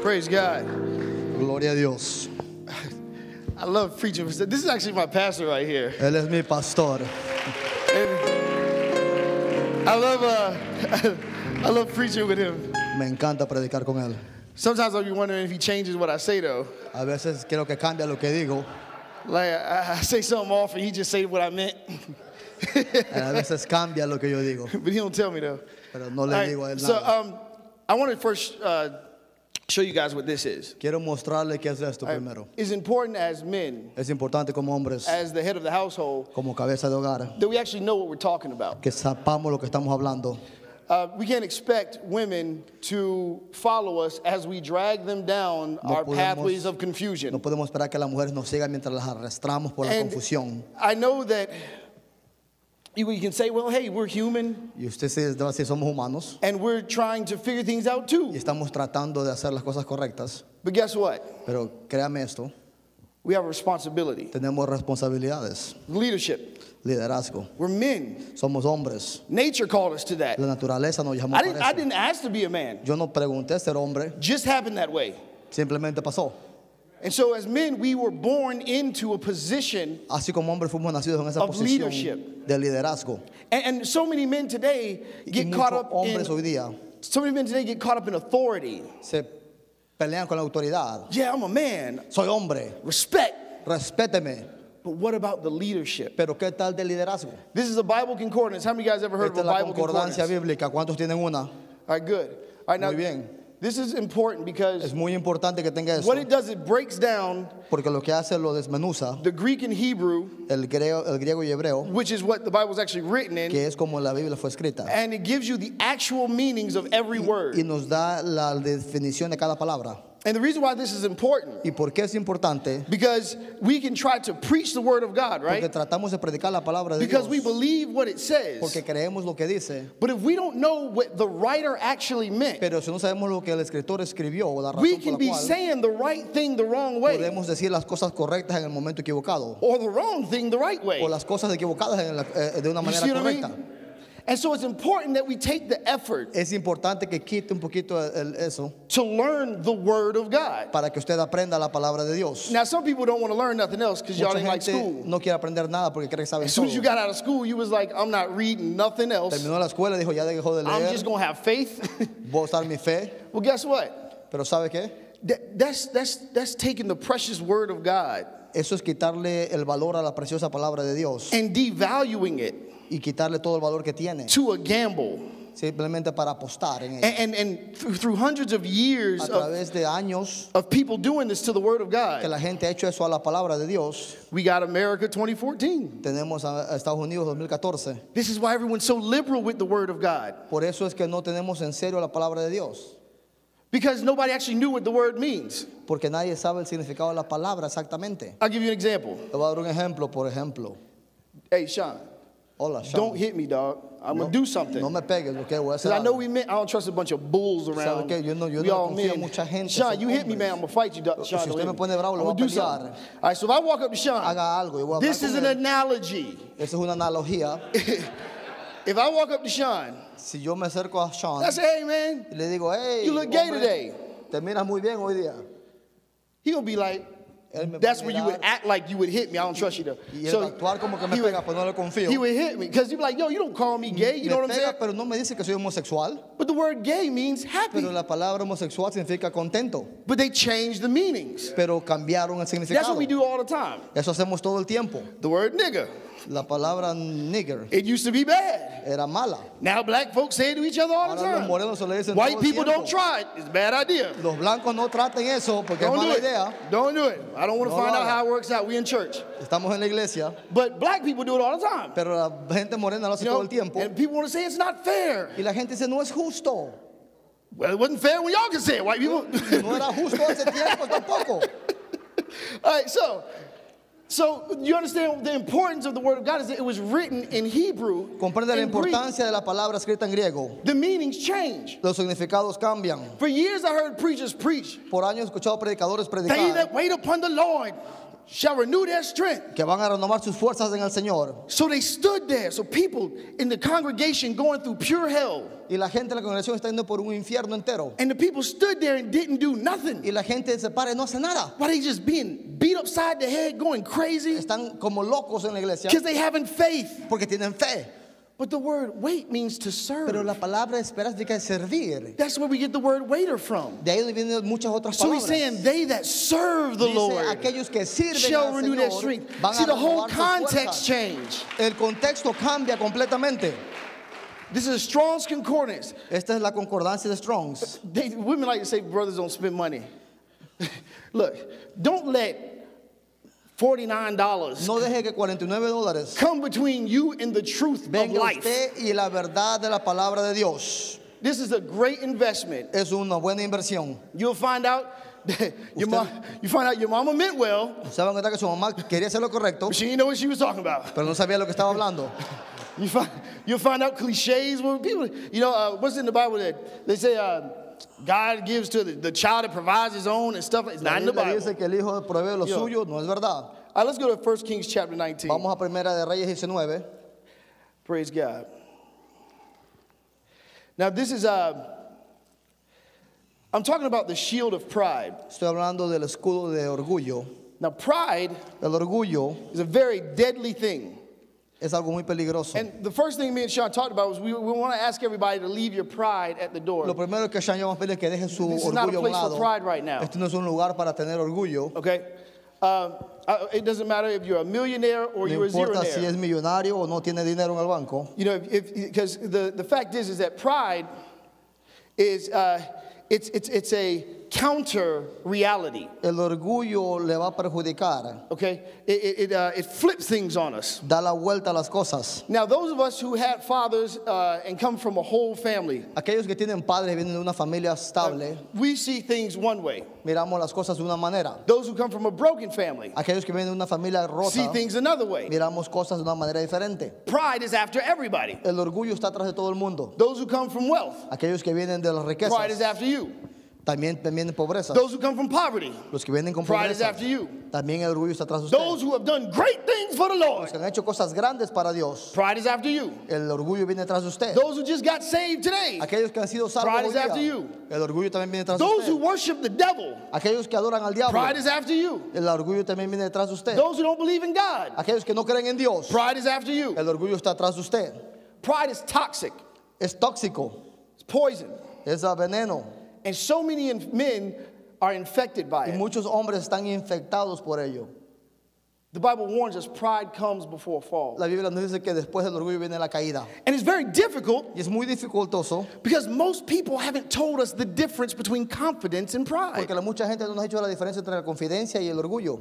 Praise God. Gloria a Dios. I love preaching. This is actually my pastor right here. Él es mi pastor. And I love preaching with him. Me encanta predicar con él. Sometimes I'll be wondering if he changes what I say though. A veces quiero que cambie lo que digo. Like I say something off and he just say what I meant. A veces cambia lo que yo digo. But he don't tell me though. Pero no le digo a él So nada. I want to first show you guys what this is. Quiero mostrarle qué es esto primero. It's important as men, Es importante como hombres, as the head of the household, como cabeza de hogar, that we actually know what we're talking about. que sepamos lo que estamos hablando. We can't expect women to follow us as we drag them down our pathways of confusion. No podemos esperar que las mujeres nos sigan mientras las arrastramos por la And confusión. I know that you can say, well, hey, we're human, Y usted se va a decir, somos humanos and we're trying to figure things out y too. estamos tratando de hacer las cosas correctas. But guess what? Pero créame esto, We have a responsibility. tenemos responsabilidades, Leadership. liderazgo. We're men. Somos hombres. Nature called us to that. La naturaleza nos llamó I para eso. didn't ask to be a man. Yo no pregunté ser hombre, Just happened that way. simplemente pasó. And so as men, we were born into a position, Así como hombres fuimos nacidos en esa Of posición leadership. de liderazgo. and so many men today Y get caught muchos up hombres hoy in, día so many men today get caught up in authority. se pelean con la autoridad. Yeah, I'm a man. Soy hombre, Respect. respéteme. But what about the leadership? Pero ¿qué tal de liderazgo? This is a Bible concordance. How many of you guys ever heard Esta of es a la Bible concordance? concordancia bíblica. ¿Cuántos tienen una? All right, good. All right, now Muy bien. this is important because Es muy importante que tenga eso, what it does, it breaks down porque lo que hace lo desmenuza the Greek and Hebrew, el griego y hebreo, which is what the Bible is actually written in, que es como la Biblia fue escrita. and it gives you the actual meanings of every word. Y nos da la definición de cada palabra. And the reason why this is important, ¿Y por qué es importante? because we can try to preach the word of God, Porque right? tratamos de predicar la palabra de Because we Dios. believe what it says. Porque creemos lo que dice. But if we don't know what the writer actually meant, Pero si no sabemos lo que el escritor escribió o la we razón por can la be cual saying the right thing the wrong way, podemos decir las cosas correctas en el momento equivocado or the wrong thing the right way. o las cosas equivocadas de una You manera see what I correcta. mean? And so it's important that we take the effort Es importante que quite un poquito eso to learn the word of God. para que usted aprenda la palabra de Dios. Now, some people don't want to learn nothing else because y'all Mucha didn't like gente school. no quiere aprender nada porque cree que sabe As soon as you todo. got out of school, you was like, I'm not reading nothing else. Terminó la escuela, dijo, ya dejó de I'm leer, just going to have faith. voy a usar mi fe. Well, guess what? Pero ¿sabe qué? That's taking the precious word of God Eso es quitarle el valor a la preciosa palabra de Dios and devaluing it y quitarle todo el valor que tiene, to a gamble. simplemente para apostar en ella. And through hundreds of years A través de años of people doing this to the word of que God, la gente ha hecho eso a la palabra de Dios, we got America 2014. tenemos a Estados Unidos 2014. This is why everyone's so liberal with the word of God, Por eso es que no tenemos en serio la palabra de Dios, because nobody actually knew what the word means. porque nadie sabe el significado de la palabra exactamente. I'll give you an example. Le voy a dar un ejemplo, por ejemplo. Hey, Sean, Hola, Sean. don't hit me, dog. I'm going to do something. No me pegues, ¿ok? Voy a hacer Because I know algo. I don't trust a bunch of bulls around. ¿Sabe qué? Yo no We all confío en men. mucha gente, Sean, son you hit me, hombres. man, I'm going to fight you, Sean. Si don't usted hit me me. pone bravo, I'm lo voy gonna a do pelear. something. All right, so if I walk up to Sean, Haga algo, yo voy a hablar this con is an él. analogy. Esa es una analogía. If I walk up to Sean, Si yo me acerco a Sean I say, hey, man, y le digo, hey, you look gay hombre, today. te miras muy bien hoy día. He going to be like, Él me va a that's where you would mirar act like you would hit me. I don't trust you, though. y él va a actuar como que me he would- pega, pero no le confío. he would hit me. Because he'd be like, yo, you don't call me gay. You know what I'm Me saying? pega, pero no me dice que soy homosexual. But the word gay means happy. Pero la palabra homosexual significa contento. But they changed the meanings. Pero cambiaron el That's significado. what we do all the time. Eso hacemos todo el tiempo. The word nigger. La palabra nigger It used to be bad. era mala. Now black folks say it to each other all the Ahora los time. morenos se le dicen todo White el people tiempo. don't try it. It's a bad idea. Los blancos no traten eso porque Don't es do mala it. idea. Don't do it. I don't want to No find lo out haga. how it works out. We in church. Estamos en la iglesia, But black people do it all the time. pero la gente morena lo hace You todo know, el tiempo. and people want to say it's not fair. Y la gente dice, no es justo. Well, it wasn't fair when y'all can say it, white people. No era justo hace tiempo tampoco. All right, so you understand the importance of the word of God is that it was written in Hebrew. Comprende la in Greek. importancia de la palabra escrita en griego. The meanings change. Los significados cambian. For years I heard preachers preach. Por años he escuchado predicadores They predicar. that wait upon the Lord. shall renew their strength. que van a renovar sus fuerzas en el Señor. So they stood there. So people in the congregation going through pure hell. Y la gente de la congregación está yendo por un infierno entero. And the people stood there and didn't do nothing. Y la gente se para y no hace nada. Why they just being beat upside the head, going crazy? Están como locos en la iglesia Because they haven't faith. porque tienen fe. But the word wait means to serve. Pero la palabra esperar significa servir. That's where we get the word waiter from. De ahí vienen muchas otras So he's palabras. saying they that serve the Dice, Lord aquellos que sirven shall al renew their Señor strength. van See, a the whole renovar sus context fuerzas. change. El contexto cambia completamente. This is a Strong's Concordance. Esta es la concordancia de Strong's. Women like to say brothers don't spend money. Look, don't let $49 No deje que $49 come between you and the truth of venga life. usted y la verdad de la palabra de Dios. This is a great investment. Es una buena inversión. You'll find out that you find out your mama meant well, Se van a contar que su mamá quería hacer lo correcto, but she didn't know what she was talking about. pero no sabía lo que estaba hablando. You'll find out cliches when people, what's in the Bible that they say God gives to the child that provides his own and stuff. It's not in the La Biblia Bible. dice que el hijo provee lo Yo. suyo, no es verdad. All right, let's go to 1 Kings chapter 19. Vamos a Primera de Reyes 19. Praise God. Now this is I'm talking about the shield of pride. Estoy hablando del escudo de orgullo. Now pride El orgullo is a very deadly thing. es algo muy peligroso. And the first thing me and Sean talked about was we want to ask everybody to leave your pride at the door. Lo primero que Sean vamos a pedir es que dejen su This is not a orgullo a un place for lado. pride right now. Esto no es un lugar para tener orgullo. Okay? It doesn't matter if you're a millionaire or No you're a importa si zeronaire. es millonario o no tiene dinero en el banco. Because the fact is that pride is it's a counter reality. El orgullo le va a perjudicar. Okay, it flips things on us. Da la vuelta a las cosas. Now, those of us who had fathers and come from a whole family, Aquellos que tienen padres y vienen de una familia estable, we see things one way. miramos las cosas de una manera. Those who come from a broken family Aquellos que vienen de una familia see rota, things another way. miramos cosas de una manera diferente. Pride is after everybody. El orgullo está atrás de todo el mundo. Those who come from wealth, Aquellos que vienen de las pride is riquezas, after you. también vienen pobreza. Those who come from poverty, Los que vienen con pride is pobreza, after you. también el orgullo está atrás de usted. Those who have done great things for the Los Lord, que han hecho cosas grandes para Dios, pride is after you. el orgullo viene detrás de usted. Those who just got saved today, Aquellos que han sido salvos pride hoy is after día, you. el orgullo también viene detrás de Those who usted. worship the devil, Aquellos que adoran al diablo, pride is after you. el orgullo también viene detrás de usted. Those who don't believe in God, Aquellos que no creen en Dios, pride is after you. el orgullo está atrás de usted. Pride is toxic. Es tóxico, It's poison. es veneno. And so many men are infected by Y it. muchos hombres están infectados por ello. The Bible warns us pride comes before a fall. La Biblia nos dice que después del orgullo viene la caída. And it's very difficult Y es muy dificultoso because most people haven't told us the difference between confidence and pride. porque mucha gente no nos ha hecho la diferencia entre la confidencia y el orgullo.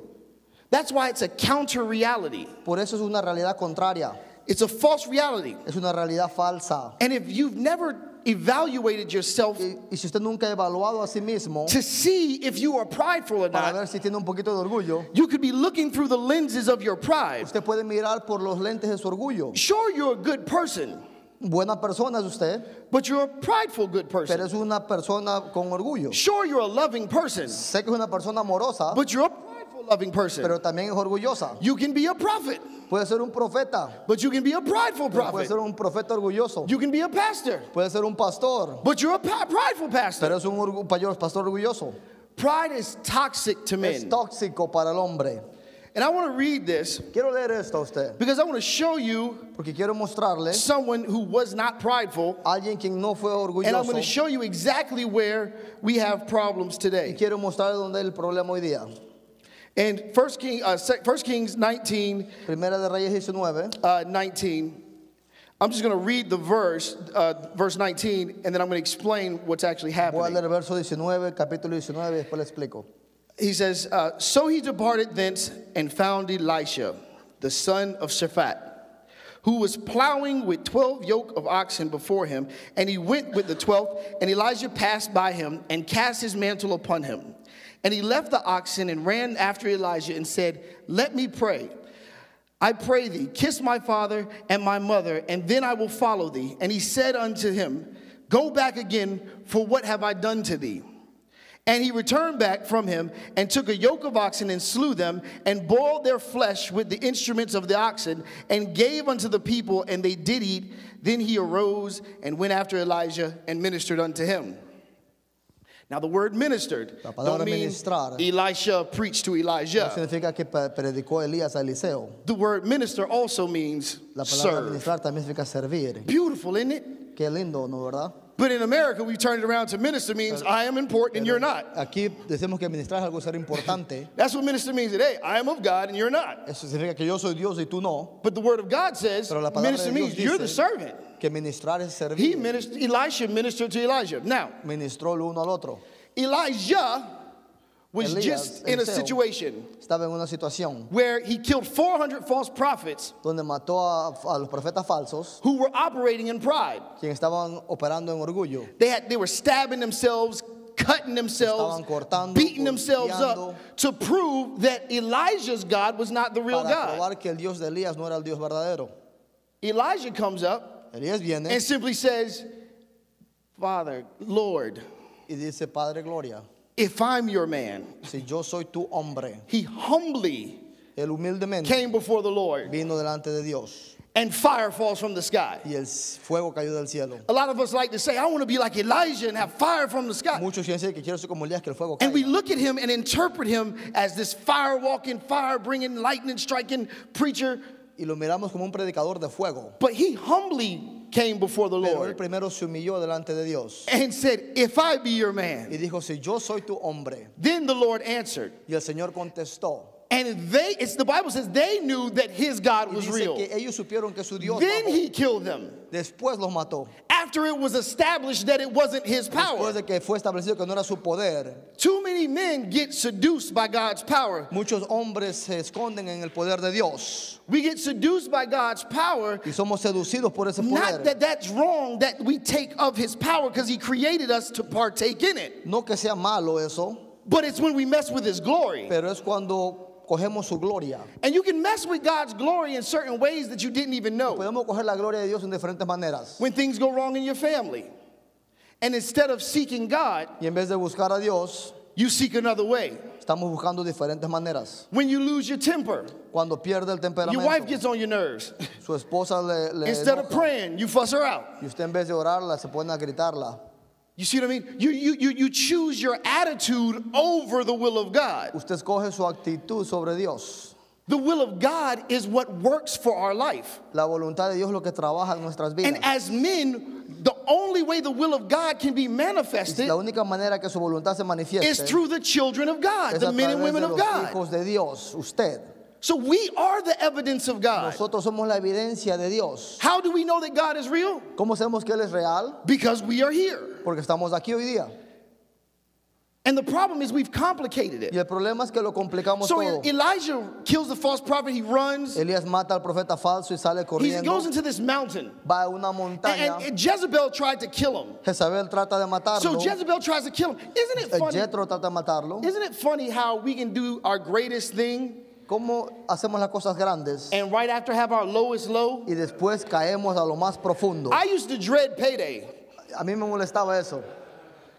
That's why it's a counter reality. Por eso es una realidad contraria. It's a false reality. Es una realidad falsa. And if you've never evaluated yourself Y si usted nunca ha evaluado a sí mismo to see if you are prideful or para not, ver si tiene un poquito de orgullo, you could be looking through the lenses of your pride. usted puede mirar por los lentes de su orgullo. Sure, you're a good person, Buena persona es usted, but you're a prideful good pero person. es una persona con orgullo. Sure, you're a loving person, Sé que es una persona amorosa, but you're a prideful loving person. pero también es orgullosa. You can be a prophet, Puede ser un profeta, but you can be a prideful puede prophet. ser un profeta orgulloso. You can be a pastor, Puede ser un pastor, but you're a prideful pastor. pero es un pastor orgulloso. Pride is toxic to Es men. tóxico para el hombre. And I want to read this Quiero leer esto a usted, because I want to show you porque quiero mostrarle someone who was not prideful, a alguien quien no fue and I'm going to orgulloso. show you exactly where we have problems Y today. quiero mostrarle dónde es el problema hoy día. And 1 Kings 19, Primera de Reyes 19. 19. I'm just going to read the verse 19, and then I'm going to explain what's actually Voy a happening. leer el verso 19, capítulo 19, y después le explico. He says, So he departed thence and found Elisha, the son of Shaphat, who was plowing with 12 yoke of oxen before him. And he went with the 12th, and Elijah passed by him and cast his mantle upon him. And he left the oxen and ran after Elijah and said, Let me pray. I pray thee, kiss my father and my mother, and then I will follow thee. And he said unto him, Go back again, for what have I done to thee? And he returned back from him and took a yoke of oxen and slew them and boiled their flesh with the instruments of the oxen and gave unto the people, and they did eat. Then he arose and went after Elijah and ministered unto him. Now the word ministered don't mean Elisha preached to No Elijah. significa que predicó Elías a Eliseo. The word minister also means La palabra serve. ministrar también significa servir. Beautiful, isn't it? Qué lindo, ¿no, verdad? But in America, we turned it around to minister means I am important and you're not. Aquí decimos que ministrar es algo ser importante. That's what minister means today. I am of God and you're not. Eso significa que yo soy Dios y tú no. But the word of God says Pero la palabra minister de Dios means you're the dice servant. que ministrar es servir. Elisha ministered to Elijah. Now, Ministró el uno al otro. Elijah was Elías, just in a Eliseo, situation estaba en una situación where he killed 400 false prophets donde mató a los profetas falsos, who were operating in pride. quienes estaban operando en orgullo. They were stabbing themselves, cutting themselves, Estaban cortando, beating themselves golpeando. up to prove that Elijah's God was not the real Para God. probar que el Dios de Elías no era el Dios verdadero. Elijah comes up Elías viene and simply says, Father, Lord, y dice, Padre Gloria, if I'm your man. si yo soy tu hombre, He humbly él humildemente came before the Lord, vino delante de Dios and fire falls from the sky. y el fuego cayó del cielo. A lot of us like to say, I want to be like Elijah and have fire from the sky. Muchos quieren decir que quiero ser como Elías, que el fuego And we caiga. look at him and interpret him as this fire walking, fire bringing, lightning striking preacher. Y lo miramos como un predicador de fuego. But he humbly came before the Pero él Lord primero se humilló delante de Dios and said, if I be your y man. dijo, si yo soy tu hombre. Then the Lord answered. Y el Señor contestó. And the Bible says they knew that his God Y was dice real. que ellos supieron que su Dios Then bajó. he killed them Después los mató. after it was established that it wasn't his Después power. de que fue establecido que no era su poder. Too many men get seduced by God's power. Muchos hombres se esconden en el poder de Dios. We get seduced by God's power. Y somos seducidos por ese Not poder. that that's wrong that we take of his power because he created us to partake in it. No que sea malo eso, But it's when we mess with his glory. pero es cuando cogemos su gloria. And you can mess with God's glory in certain ways that you didn't even know. Podemos coger la gloria de Dios en diferentes maneras. When things go wrong in your family. And instead of seeking God, Y en vez de buscar a Dios, you seek another way. estamos buscando diferentes maneras. When you lose your temper, Cuando pierde el your wife temperamento, gets on your nerves. su esposa le Instead of enoja. praying, you fuss her out. Y usted en vez de orarla, se pone a gritarla. You see what I mean? You choose your attitude over the will of God. Usted escoge su actitud sobre Dios. The will of God is what works for our life. La voluntad de Dios es lo que trabaja en nuestras vidas. And as men, the only way the will of God can be Y manifested la única manera que su voluntad se is manifieste through the children of God, es the a men and través women de of los God. hijos de Dios, usted. So we are the evidence of God. Nosotros somos la evidencia de Dios. How do we know that God is real? ¿Cómo sabemos que Él es real? Because we are here. Porque estamos aquí hoy día. And the problem is we've complicated Y it. el problema es que lo complicamos So todo. Elijah kills the false prophet, he runs, Elías mata al profeta falso y sale he corriendo. goes into this mountain. Va a una montaña. And Jezebel tried to kill him. Jezabel trata de matarlo. So Jezebel tries to kill him. Isn't it funny? Jethro trata de matarlo. Isn't it funny how we can do our greatest thing ¿Cómo hacemos las cosas grandes and right after have our lowest low? y después caemos a lo más profundo? I used to dread payday A mí me molestaba eso.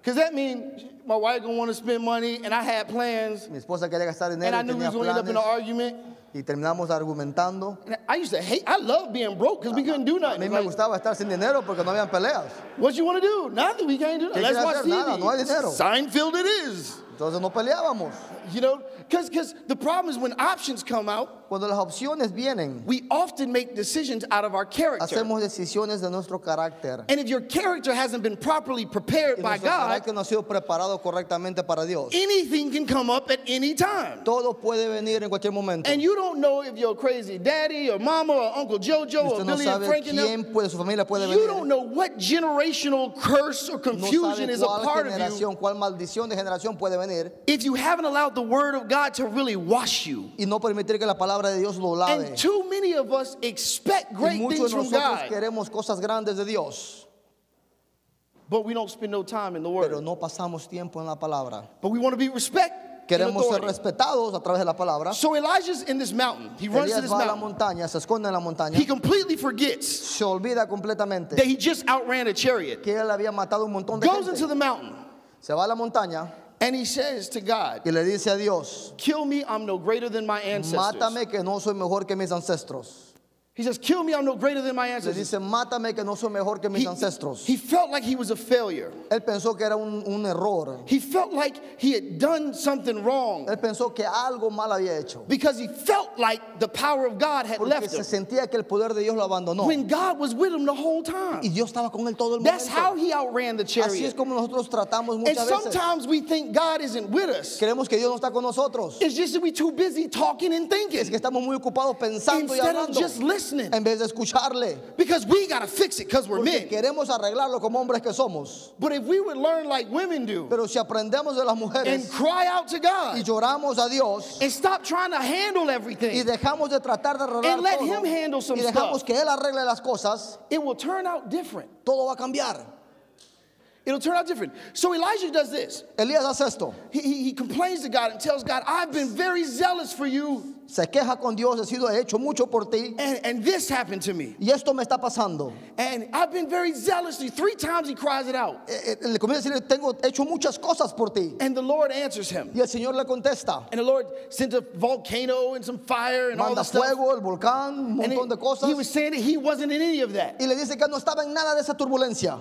because that means my wife gonna want to spend money and I had plans Mi esposa quería gastar and dinero I y knew we tenía was gonna end up in an planes argument. y terminamos argumentando. And I used to hate, I love being broke because we couldn't do A nothing. mí It's me like, gustaba estar sin dinero porque no habían peleas. what you want to do? Nothing, we can't do ¿Qué nothing. Let's quieres watch hacer? Nada, no hay TV. dinero. Seinfeld it is. Entonces no peleábamos. You know, because the problem is when options come out, Cuando las opciones vienen, we often make decisions out of our character. hacemos decisiones de nuestro carácter. And if your character hasn't been properly prepared Y by nuestro God, carácter no ha sido preparado correctamente para Dios. anything can come up at any time. Todo puede venir en cualquier momento. And you don't know if your crazy daddy or mama or Uncle Jojo Y or usted no Billy and sabe Frank and them, quién puede, su familia puede you venir. don't know what generational curse or No confusion sabe is a cuál part of you generación, cuál maldición de generación puede venir if you haven't allowed the word of God to really wash you. y no permitir que la palabra de Dios lo lave. And too many of us expect Y great muchos things de from nosotros God, queremos cosas grandes de Dios, but we don't spend no time in the pero word. no pasamos tiempo en la palabra. But we want to be respected. Queremos ser respetados a través de la palabra. So Elijah's in this mountain. He runs to Elías this va a la mountain. montaña, se esconde en la montaña, He completely forgets se olvida completamente that he just outran a chariot. que él había matado un montón de Goes into gente. the mountain. Se va a la montaña And he says to God, y le dice a Dios, kill me, I'm no greater than my ancestors. mátame que no soy mejor que mis ancestros. He says, kill me, I'm no greater than my Le ancestors. dice, mátame que no soy mejor que mis ancestros. He felt like he was a failure. Él pensó que era un error. He felt like he had done something wrong Él pensó que algo mal había hecho. because he felt like the power of God had Porque left se him sentía que el poder de Dios lo abandonó. when God was with him the whole time. Y Dios estaba con él todo el That's how momento. he outran the Así es chariot. como nosotros tratamos And muchas veces. sometimes we think God isn't with us. Creemos que Dios no está con nosotros. It's just that we're too busy talking and Es thinking que estamos muy ocupados pensando y instead of hablando just listening. en vez de escucharle. Because we got to fix it because we're Porque men. queremos arreglarlo como hombres que somos. But if we would learn like women do Pero si aprendemos de las and mujeres cry out to y God lloramos a Dios and stop trying to handle y everything, dejamos de tratar de arreglar and let todo him handle some y dejamos stuff, que Él arregle las cosas, it will turn out different. todo va a cambiar. It'll turn out different. So Elijah does this. Elías hace esto. He complains to God and tells God, I've been very zealous for you, Se queja con Dios, he sido hecho mucho por ti and this happened to me. y esto me está pasando. And I've been very zealous. 3 times he cries it out. Le comienza a decir, tengo hecho muchas cosas por ti. And the Lord answers him. Y el Señor le contesta. And the Lord sent a volcano and some fire and all Manda this stuff. fuego, el volcán, un And montón de cosas. he was saying that he wasn't in any of that. Y le dice que no estaba en nada de esa turbulencia.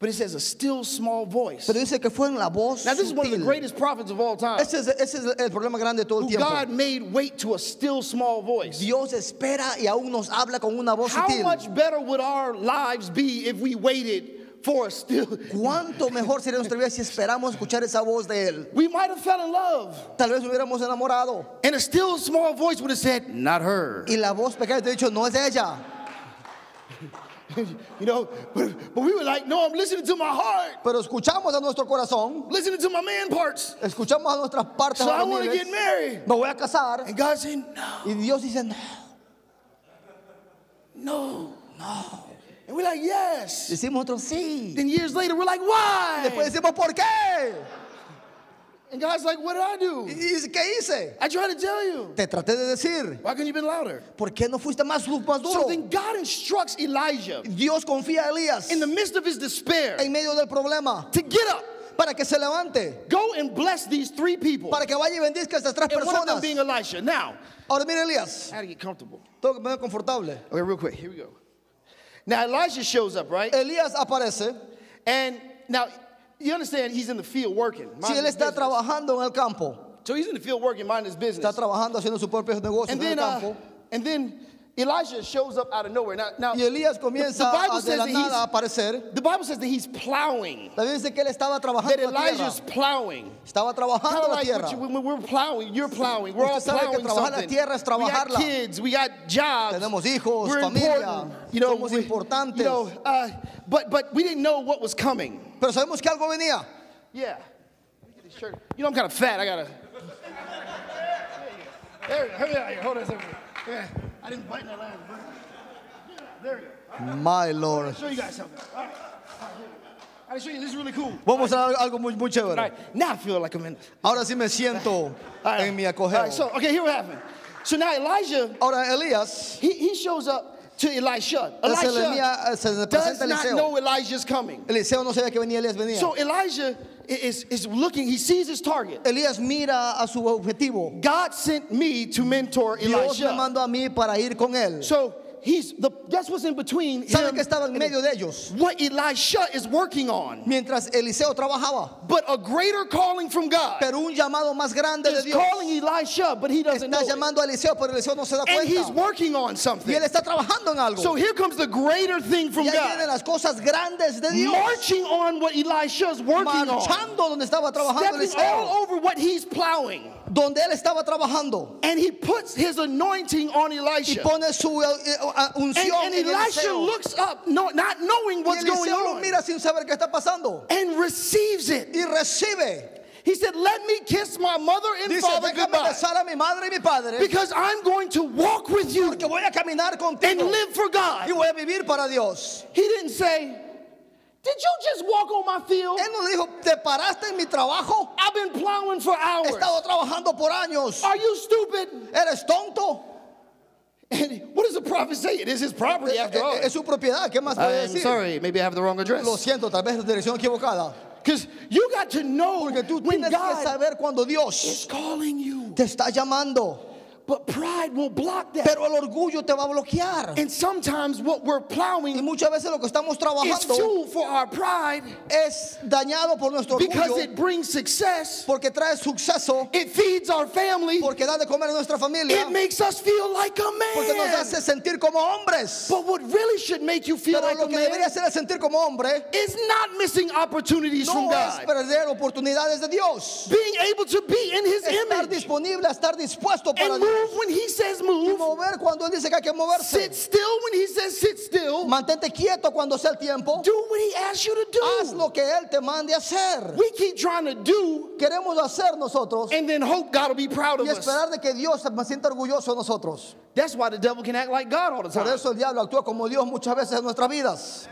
But it says a still small voice. Pero dice que fue en la voz Now this is one of the sutil. greatest prophets of all time. Ese es el problema grande de todo el Who tiempo. God made wait to a still small voice. Dios espera y aún nos habla con una voz How sutil. much better would our lives be if we waited for a still? ¿Cuánto mejor sería nuestra vida si esperamos escuchar esa voz de Él? We might have fell in love. Tal vez hubiéramos enamorado. And a still small voice would have said, not her. Y la voz pequeña te ha dicho, no es ella. You know, but we were like, no, I'm listening to my heart. Pero escuchamos a nuestro corazón, Listening to my man parts. escuchamos a nuestras partes So I want to varoniles. get married. Me voy a casar. And God said, no, Y Dios dice, no, no. And we're like, yes. decimos otros sí. Then years later, we're like, why? Después decimos, ¿por qué? And God's like, what did I Y do? dice, ¿qué hice? I tried to tell you. Te traté de decir, Why couldn't you been louder? ¿por qué no fuiste más So duro? then God instructs Elijah Dios confía a Elías in the midst of his despair en medio del problema to get up, para que se levante, go and bless these 3 people. para que vaya y bendizca a estas 3 And one of them personas. being Elisha. Now, Ahora mira Elías, I had to get comfortable. tengo que poner confortable. Okay, real quick. Here we go. Now, Elijah shows up, right? Elías aparece. And now, you understand, he's in the field working. Si él minding his está business. trabajando en el campo, So he's in the field working, minding his está business. trabajando haciendo sus propios negocios And en then, el campo. Elijah shows up out of nowhere. Now Y Elías comienza the Bible a de says la that nada a aparecer. the Bible says that he's plowing. La Biblia dice que él estaba That trabajando en la tierra. Elijah's plowing. Estaba Kind trabajando of la like tierra. when we're plowing, you're plowing. We're all Usted sabe que plowing trabajar la something. tierra es We got trabajarla. kids, we got jobs. Tenemos hijos, We're familia, important. You know, somos we- importantes. You know, but we didn't know what was coming. Pero sabemos que algo venía. Yeah. Let me get this shirt. You know, I'm kind of fat. I gotta. There we go. Hold on a second. Yeah. I didn't bite in that last. Yeah, there we go. My Lord. I'll show you guys something. All right. I'll show you. This is really cool. Vamos a hacer algo muy, muy All chévere. right. Now I feel like I'm in. Ahora sí me siento All right. en mi All acogeo. right. So, okay, here what happened. So now Elijah, Ahora Elías, he shows up to Elisha. se le Does presenta not Eliseo. know Elijah's coming. Eliseo no sabía que venía, Elías venía. So Elijah is looking. He sees his target. Elías mira a su objetivo. God sent me to mentor Dios me Elisha. mandó a mí para ir con él. So guess what's in between ¿Saben him que estaba en and medio de ellos? what Elisha is working on? Mientras Eliseo trabajaba. But a greater calling from God Pero un llamado más grande de is Dios. calling Elisha, but he doesn't know Está it. llamando a Eliseo, pero Eliseo no se da And he's cuenta. working on Y something. él está trabajando en algo. So here comes the greater thing from Y ahí vienen God. las cosas grandes de Dios. Marching on what Elisha's working on. Marchando donde estaba trabajando Stepping all Eliseo. over what he's plowing. Donde él estaba trabajando. And he puts his anointing on Y Elisha. pone su unción And en Elisha Eliseo. looks up, not knowing Y what's going Eliseo lo on, mira sin saber qué está pasando. and receives it. Y recibe. He said, let me kiss my mother and Dice, father déjame goodbye, besar a mi madre y mi padre. because I'm going to walk with you Porque voy a caminar and contigo. live for Y God. voy a vivir para Dios. He didn't say, did you just walk on my field? Él no le dijo, ¿te paraste en mi trabajo? I've been plowing for He hours. estado trabajando por años. Are you stupid? ¿Eres tonto? And what does the prophet say? It is his property after all. Es su propiedad. ¿Qué más puede I'm decir? sorry, maybe I have the wrong Lo address. siento, tal vez es la dirección equivocada. Because you got to know Porque tú when tienes que God saber cuando is Dios calling you. te está llamando. But pride will block that. Pero el orgullo te va a bloquear. And sometimes what we're Y plowing muchas veces lo que estamos is trabajando fuel for our pride es dañado por nuestro because orgullo, it brings success. porque trae suceso, It feeds our family. porque da de comer a nuestra familia, It makes us feel like a porque nos man. hace sentir como hombres. But what really should make you feel Pero like lo a que man debería hacer es sentir como hombre is not missing opportunities from no es God. perder oportunidades de Dios. Being able to be in His Estar image disponible, estar dispuesto para and move when He says y move. mover cuando Él dice que hay que moverse. Sit still when He says sit still. Mantente quieto cuando sea el tiempo. Do what He asks you to Haz do. lo que Él te mande hacer. We keep trying to do Queremos hacer nosotros and then hope God will be proud of y us. esperar de que Dios se sienta orgulloso de nosotros. That's why the devil can act like God all the Por time. eso el diablo actúa como Dios muchas veces en nuestras vidas.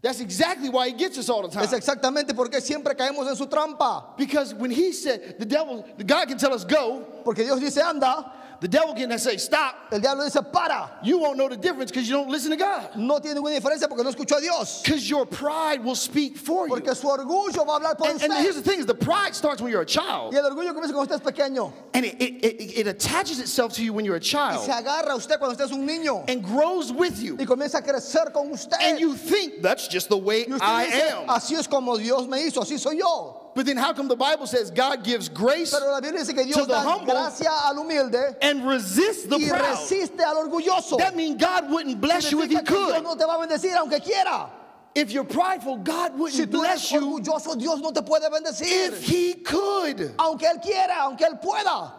That's exactly why he gets us all the Es time. exactamente porque siempre caemos en su trampa. Because when he said, the God can tell us go, Porque Dios dice anda, the devil can say stop. el diablo dice para. You won't know the difference because you don't listen to God. No tiene ninguna diferencia porque no escuchó a Dios. Because your pride will speak for you. Porque su orgullo va a hablar por And here's the usted. thing is the pride starts when you're a child. Y el orgullo comienza cuando usted es pequeño. And it attaches itself to you when you're a Y se child agarra a usted cuando usted es un niño. and grows with you. Y comienza a crecer con usted. And you think that's just the way Y usted I dice, am. así es como Dios me hizo, así soy yo. But then how come the Bible says God gives grace Pero la Biblia dice que to Dios the da humble gracia al humilde and resists the y proud? resiste al orgulloso. That means God wouldn't bless you if He Significa que Dios could. no te va a bendecir aunque quiera. If you're prideful, God Si wouldn't tú eres bless you orgulloso, Dios no te puede bendecir. if He could. Aunque Él quiera, aunque Él pueda.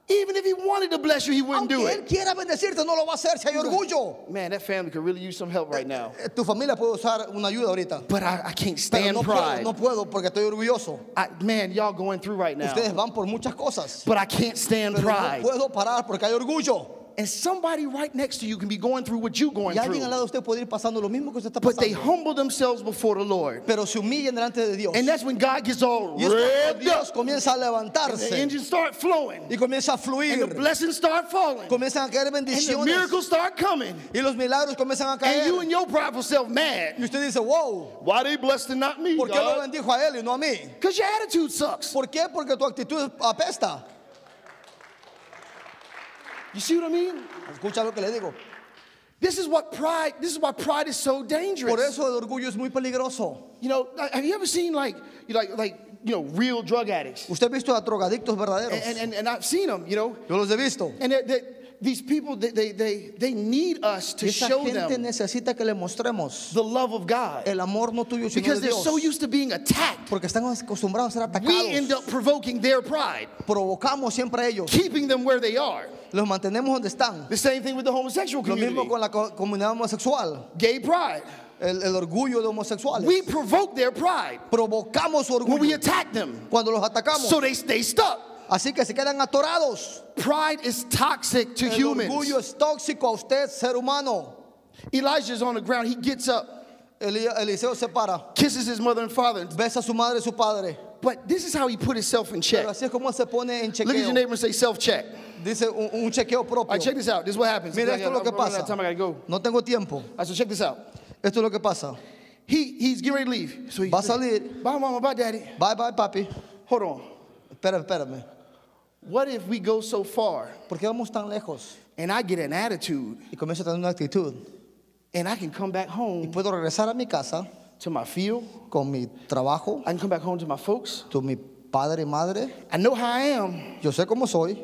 Even if He wanted to bless you, He wouldn't Aunque do Él it. quiera bendecirte, no lo va a hacer si hay orgullo. Man, that family could really use some help right now. Tu familia puede usar una ayuda ahorita. But I can't Pero stand no pride. puedo porque estoy orgulloso. Man, y'all going through right now. Ustedes van por muchas cosas. But I can't stand Pero no pride. puedo parar porque hay orgullo. And somebody right next to you can be going through what you're going Y alguien through. al lado de usted puede ir pasando lo mismo que usted está But they pasando. humble themselves before the Lord. Pero se humillan delante de Dios. And that's when God gets all Y es cuando revved Dios up. comienza a The levantarse engines start flowing. y comienza a And the fluir. blessings start falling. Comienzan a caer And the bendiciones miracles start coming. y los milagros comienzan a And caer. you and your prideful self mad. Y usted dice, wow, Why they blessed and not me, ¿por qué lo God? bendijo a él y no a mí? Because your attitude sucks. ¿Por qué? Porque tu actitud apesta. You see what I mean? Escucha lo que le digo. This is why pride is so dangerous. Por eso el orgullo es muy peligroso. You know, have you ever seen real drug addicts? Usted ha visto a drogadictos verdaderos. And I've seen them, you know. Yo los he visto. And these people, they need us to Y esa show gente them necesita que le mostremos the love of God. el amor no tuyo sino Because de they're Dios. so used to being attacked. Porque están acostumbrados a ser We end atacados. up provoking their pride, Provocamos siempre a ellos. keeping them where they are. Los mantenemos donde están. The same thing with the homosexual Lo community. mismo con la comunidad homosexual. Gay pride. El orgullo de homosexuales. We provoke their pride Provocamos su when we orgullo attack them. cuando los atacamos. So they stay stuck. Así que se quedan atorados. Pride is toxic to El humans. orgullo es tóxico a usted, ser humano. Elijah's on the ground. He gets up, Eliseo se para, kisses his mother and father. besa a su madre y su padre. But this is how he put himself in check. Pero así es como se pone en Look at your chequeo. neighbor and say self-check. Dice un chequeo All right, check propio. this out. This is what happens. Mira, esto es lo que I'm running out pasa. of time. I gotta go. All No tengo tiempo. right, so check this out. Esto es lo que pasa. He's getting ready to leave. So Va a salir. bye, mama, bye, daddy. Bye, bye, papi. Hold on. Espérame. What if we go so far ¿Por qué vamos tan lejos? and I get an attitude Y comienzo a tener una actitud. and I can come back Y home puedo regresar a mi casa to my field? con mi trabajo, I can come back home to my folks. to mi padre y madre. I know how I am. Yo sé cómo soy.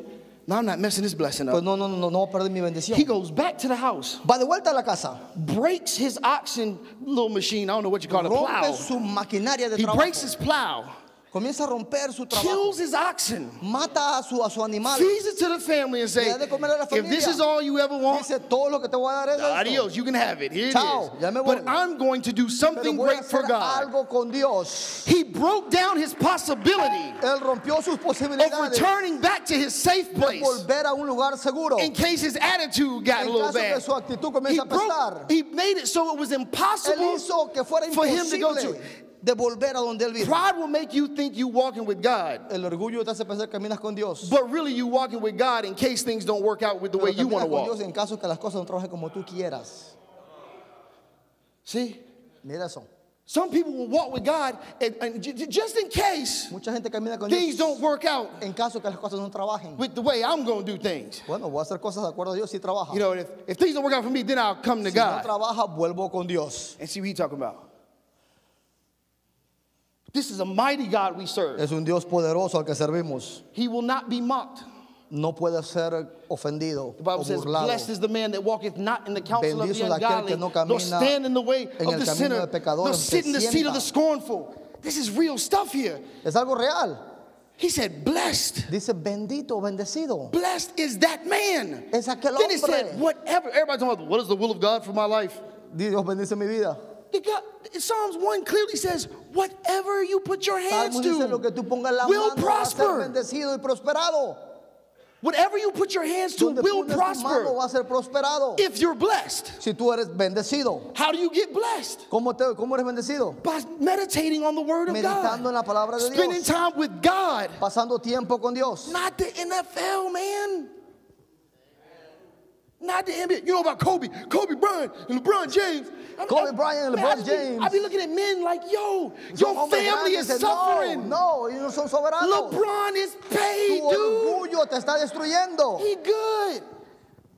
No, I'm not messing this blessing Pues up. no voy a perder mi bendición. He goes back to the house, Va de vuelta a la casa. breaks his oxen little machine. I don't know what you call it, Rompe plow. su maquinaria de He breaks trabajo. his plow, Comienza a romper su trabajo. kills his oxen, Mata a su animal. feeds it to the family and say, Le da de comer a la if this familia. is all you ever want, Dice, todo lo que te voy a dar es esto. adios, you can have it. Here it Chao, is. ya me voy. But I'm going to do Pero something voy a great for hacer God. algo con Dios. He broke down his possibility Él rompió sus of posibilidades returning back to his safe de place volver a un lugar seguro. in case his attitude got a En little caso que bad. su actitud comience a pesar. He made it so it was Él impossible hizo que fuera for him to go imposible to. de volver a donde él vive. Pride will make you think you walking with God, El orgullo te hace pensar que caminas con Dios. but really you walking with God in case things don't work out with the way Pero you want caminas to con Dios walk. en caso que las cosas no trabajen como tú quieras. See? Mira eso. Some people will walk with God and just in case Mucha gente camina con things Dios don't work out en caso que las cosas no trabajen. with the way I'm going to do things. Bueno, voy a hacer cosas de acuerdo a Dios si trabaja. You know, if things don't work out for me, then I'll come to Si no God trabaja, vuelvo con Dios. and see what he's talking about. This is a mighty God we serve. Es un Dios poderoso al que servimos. He will not be mocked. No puede ser ofendido The Bible o says, burlado. blessed is the man that walketh not in the counsel of the Bendito es aquel ungodly, que no nor camina stand in the way en of el the camino sinner, del pecador, nor ni sit in the se seat of the sienta. scornful. This is real stuff here. Es algo real. He said, blessed. Dice bendito, bendecido. Blessed is that man. Es aquel Then he hombre. said, whatever. Everybody's talking about, what is the will of God for my life? Dios bendice mi vida. Psalms 1 clearly says, whatever you put your hands Salmos dice lo que to tú pongas la will mano va a ser prosper. bendecido y prosperado. Whatever you put your hands to Donde will pones tu mano prosper va a ser prosperado. if you're blessed. Si tú eres bendecido. How do you get blessed? ¿Cómo eres bendecido? By meditating on the word of Meditando en God. la palabra de Spending Dios. time with God. Pasando tiempo con Dios. Not the NFL, man. Not the NBA. You know about Kobe Bryant and LeBron James. Kobe Bryant and LeBron James. I be looking at men like, yo, Son your hombres family grandes, is suffering. No, ellos no son soberanos. LeBron is paid, Tu dude. orgullo te está destruyendo. He good.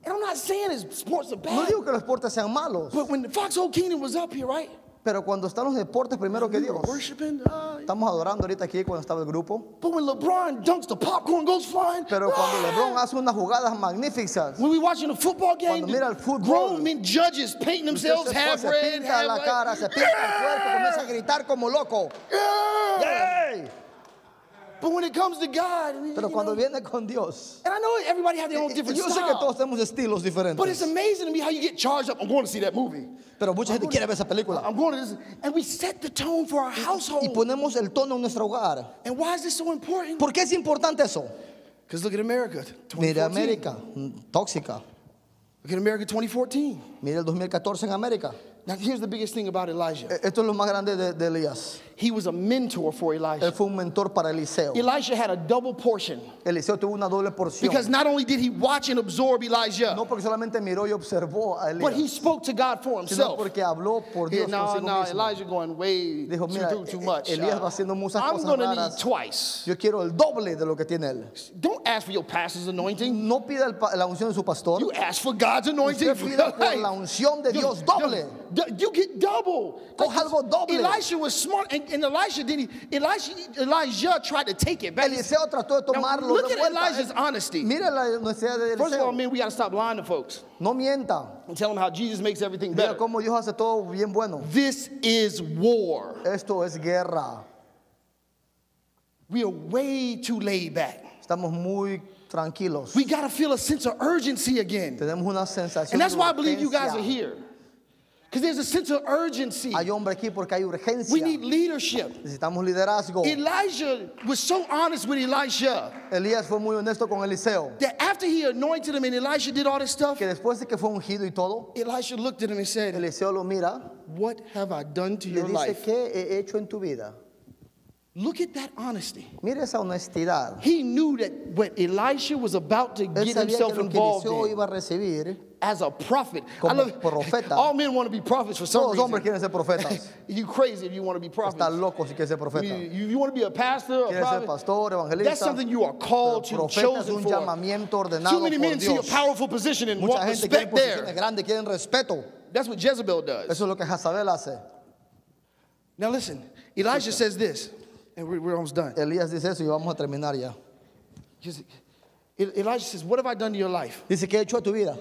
And I'm not saying his sports are No bad. digo que los deportes sean malos, But when the Foxhole Kingdom was up here, right? pero cuando están los deportes primero que We were Dios. worshiping. Estamos adorando ahorita aquí cuando estaba el grupo, But when LeBron dunks, the popcorn goes flying. pero cuando LeBron hace unas jugadas magníficas, When we watching a football game, Cuando mira el fútbol, grown men judges painting themselves usted half se red, pinta half la white. cara, se pinta el cuerpo, comienza a gritar como loco. Yeah. ¡Yay! But when it comes to God, Pero cuando viene con Dios, and I know everybody has their own different yo sé que todos style, tenemos estilos but it's diferentes, amazing to me how you get charged up. I'm going to see that movie. pero mucha gente quiere ver esa película. I'm going to this, and we set the tone for our Y household. ponemos el tono en nuestro hogar. And why is this so important? ¿Por qué es importante eso? Because look at America, Mira 2014. América, tóxica. Look at America 2014. Mira el 2014 en América. Now here's the biggest thing about Elijah. Esto es lo más grande de Elías. He was a mentor for Él Elijah. fue un mentor para Eliseo. Elisha had a double portion Eliseo tuvo una doble porción. because not only did he watch and absorb Elijah, No porque solamente miró y observó a but he Elías, spoke to God for sino himself. porque habló por Yeah, Dios no, consigo mismo. Elijah going way Dijo, mira, too much. Elías va haciendo muchas I'm cosas going to need raras. twice. Yo quiero el doble de lo que tiene él. Don't ask for your pastor's anointing. No pida la unción de su pastor. You ask for God's anointing. Usted pida por la unción de Dios doble. You get double. Coja algo doble. Elisha was smart, and Elijah tried to take it back. Eliseo trató de Now, tomarlo look de at vuelta. Elijah's honesty. Mira la honestidad de First of all, Eliseo. man, we got to stop lying to folks No mienta. and tell them how Jesus makes everything Mira better. cómo Dios hace todo bien bueno. This is war. Esto es guerra. We are way too laid back. Estamos muy tranquilos. We got to feel a sense of urgency again. Tenemos una sensación And that's de why I believe you guys are urgencia. here. Because there's a sense of urgency. Hay hombre aquí porque hay urgencia. We need leadership. Necesitamos liderazgo. Elijah was so honest with Elisha Elías fue muy honesto con Eliseo. that after he anointed him and Elisha did all this stuff, Que después de que fue ungido y todo, Elisha looked at him and said, Eliseo lo mira. what have I done to Le your dice, life? ¿qué he hecho en tu vida? Look at that honesty. Mira esa honestidad. He knew that what Elisha was about to Él get sabía himself que lo que involved Eliseo in iba a recibir. as a prophet. Como profeta. All men want to be prophets for some Todos los hombres reason. quieren ser profetas. You crazy if you want to be prophets. Estás loco si quieres ser I profeta. mean, you want to be a pastor, a Quieres ser prophet. pastor, evangelista. That's something you are called to, Pero profeta es chosen un for. llamamiento ordenado Too many por men see a Dios. powerful position and Mucha want gente quiere respect posiciones there. grandes, quieren respeto. That's what Jezebel does. Eso es lo que Jezabel hace. Now listen, Elijah says this, and we're almost done. Elías dice eso y vamos a terminar ya. Elijah says, what have I done to your life? Dice, ¿qué he hecho a tu vida?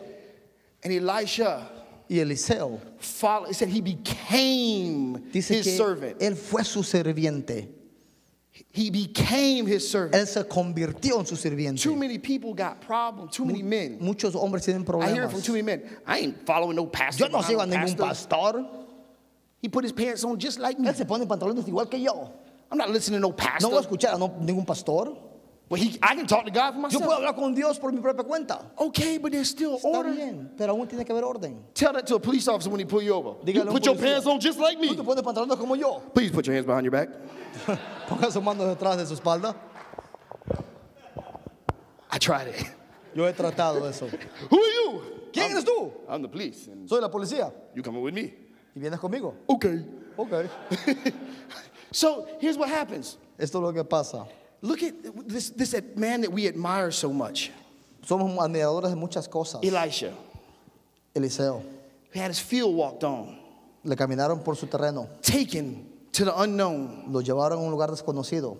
And Elisha Y Eliseo followed, it said he became dice his que servant. él fue su sirviente. He became his servant. Él se convirtió en su sirviente. Too many people got problems, too many men. Muchos hombres tienen I hear it from problemas. too many men. I ain't following no pastor. Yo no sigo a I'm a ningún pastor. He put his pants on just like me. Él se pone pantalones igual que yo. I'm not listening to no pastor. No voy a escuchar a ningún pastor. But I can talk to God for Yo puedo myself. hablar con Dios por mi propia cuenta. Okay, but there's still Está order. bien, pero aún tiene que haber orden. Tell that to a police officer when he pull you over. You Dígale a un put your policía, pants on just like Tú me. te pones pantalones como yo. Please put your hands behind your back. Ponga sus manos detrás de su espalda. I tried it. Yo he tratado eso. Who are you? ¿Quién eres tú? I'm the police, and Soy la policía. you coming with me? Y vienes conmigo. Okay. Ok. So here's what happens. Esto es lo que pasa. Look at this man that we admire so much, Somos admiradores de muchas cosas. Elisha. Eliseo. He had his field walked on, Le caminaron por su terreno. taken to the unknown, Lo llevaron a un lugar desconocido.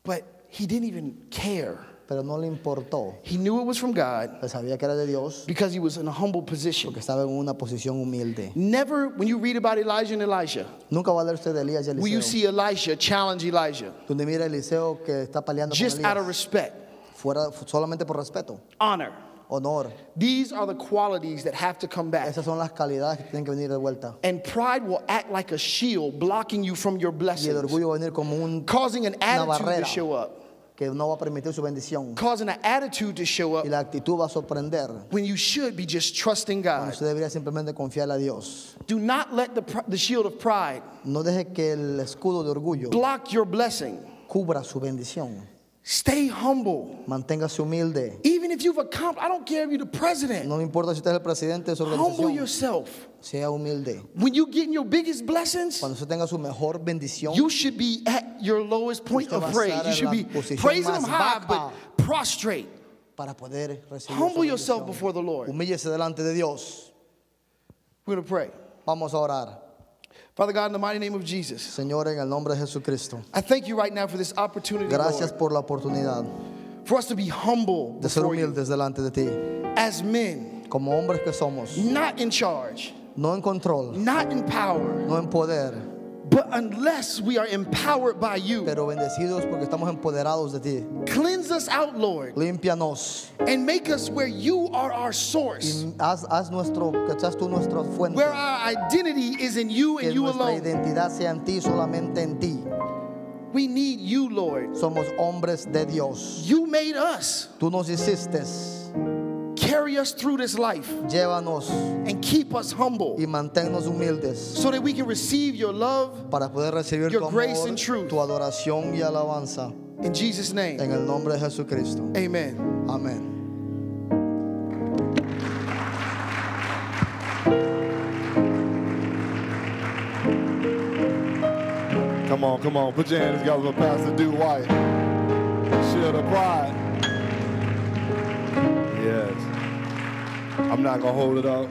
but he didn't even care. Pero no le importó. He knew it was from God Él sabía que era de Dios because he was in a humble position. porque estaba en una posición humilde. Never, when you read about Elijah and Elisha, Nunca va a leer usted de Elías y will you Eliseo. see Elisha challenge Elijah Donde mira a Eliseo que está peleando just con out of Elías. respect, Solamente por respeto, honor. honor. These are the qualities that have to come back. Esas son las calidades que tienen que venir de vuelta. And pride will act like a shield, blocking you from your Y el blessings, orgullo va a venir como causing an attitude to barrera. show up, Que no va a permitir su bendición. causing an attitude to show up Y la actitud va a sorprender. when you should be just trusting Cuando God. usted debería simplemente confiar a Dios. Do not let the shield of pride No deje que el escudo de orgullo block your blessing. cubra su bendición. Stay humble. Manténgase humilde. Even if you've accomplished, I don't care if you're the president. No me importa si usted es el presidente de su Humble organización. yourself. Sea humilde. When you get in your biggest blessings, Cuando usted tenga su mejor bendición, you should be at your lowest point Usted of va a praise. estar You en should la be posición praising Him más high, baja. but prostrate. para poder recibir Humble su yourself bendición. before the Lord. Humíllese delante de Dios. We're going to pray. Vamos a orar. Father God, in the mighty name of Jesus, Señor, en el nombre de Jesucristo. I thank you right now for this opportunity, Gracias Lord, por la oportunidad for us to be humble de ser before you humildes delante de ti. as men, Como hombres que somos, not in charge, no en control, not in power, no en poder, but unless we are empowered by you. pero bendecidos porque estamos empoderados de ti. Cleanse us out, Lord, Límpianos and make us where you are our source, y haz nuestro, que seas tú nuestra fuente. where our identity is in you Que and you nuestra alone. identidad sea en ti, solamente en ti. We need you, Lord. Somos hombres de Dios. You made us. Tú nos hiciste. Carry us through this life Llévanos and keep us humble y manténnos humildes so that we can receive your love para poder recibir Your tu grace amor, and truth. tu adoración y alabanza. in Jesus' name. En el nombre de Jesucristo. Amen. Amén. Come on, put your hands together for Pastor Duke White. Shield of pride. Yes. I'm not gonna hold it up.